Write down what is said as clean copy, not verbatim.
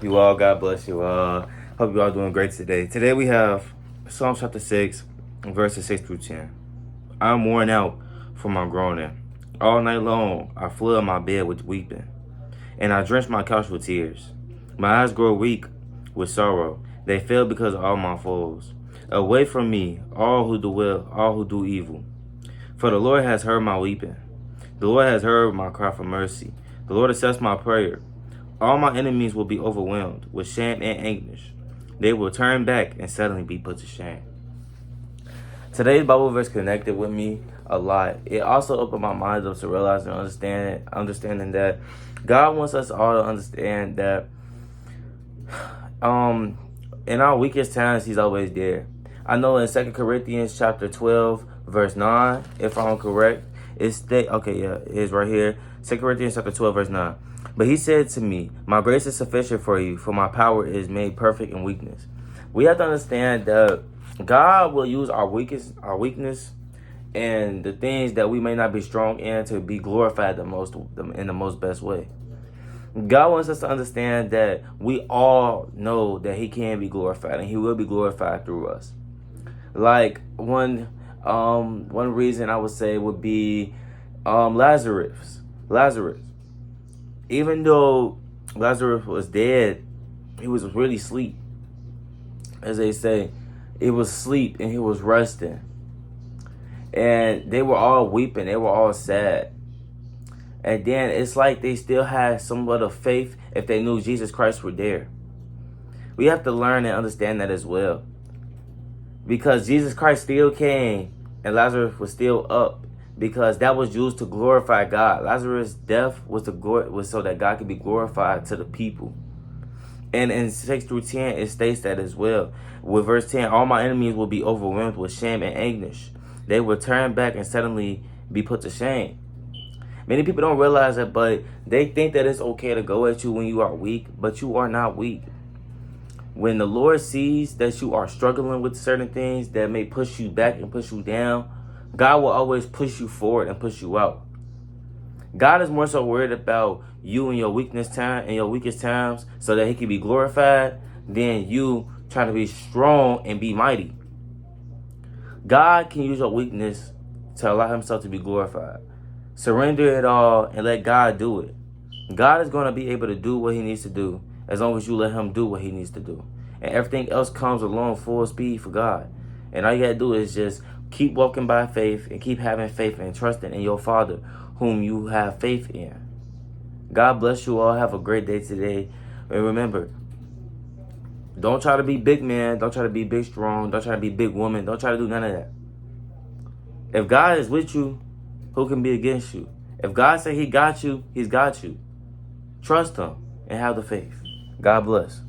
You all, God bless you all. Hope you all doing great today. Today we have Psalm chapter 6, verses 6 through 10. I'm worn out from my groaning. All night long I flood my bed with weeping, and I drench my couch with tears. My eyes grow weak with sorrow. They fail because of all my foes. Away from me, all who do evil. For the Lord has heard my weeping. The Lord has heard my cry for mercy. The Lord accepts my prayer. All my enemies will be overwhelmed with shame and anguish. They will turn back and suddenly be put to shame. Today's Bible verse connected with me a lot. It also opened my mind up to realizing and understanding that God wants us all to understand that in our weakest times, He's always there. I know in 2 Corinthians chapter 12, verse 9, if I'm correct, it is right here. 2 Corinthians chapter 12, verse 9. But he said to me, my grace is sufficient for you, for my power is made perfect in weakness. We have to understand that God will use our weakness, and the things that we may not be strong in to be glorified in the most best way. God wants us to understand that we all know that He can be glorified, and He will be glorified through us. Like one reason I would say would be Lazarus. Even though Lazarus was dead, he was really asleep. As they say, he was asleep and he was resting. And they were all weeping. They were all sad. And then it's like they still had somewhat of faith if they knew Jesus Christ were there. We have to learn and understand that as well. Because Jesus Christ still came and Lazarus was still up. Because that was used to glorify God. Lazarus' death was so that God could be glorified to the people. And in 6 through 10, it states that as well. With verse 10, all my enemies will be overwhelmed with shame and anguish. They will turn back and suddenly be put to shame. Many people don't realize that, but they think that it's okay to go at you when you are weak, but you are not weak. When the Lord sees that you are struggling with certain things that may push you back and push you down, God will always push you forward and push you out. God is more so worried about you in your weakest times so that He can be glorified than you trying to be strong and be mighty. God can use your weakness to allow Himself to be glorified. Surrender it all and let God do it. God is going to be able to do what He needs to do as long as you let Him do what He needs to do. And everything else comes along full speed for God. And all you got to do is just keep walking by faith and keep having faith and trusting in your Father whom you have faith in. God bless you all. Have a great day today. And remember, don't try to be big man. Don't try to be big strong. Don't try to be big woman. Don't try to do none of that. If God is with you, who can be against you? If God said He got you, He's got you. Trust Him and have the faith. God bless.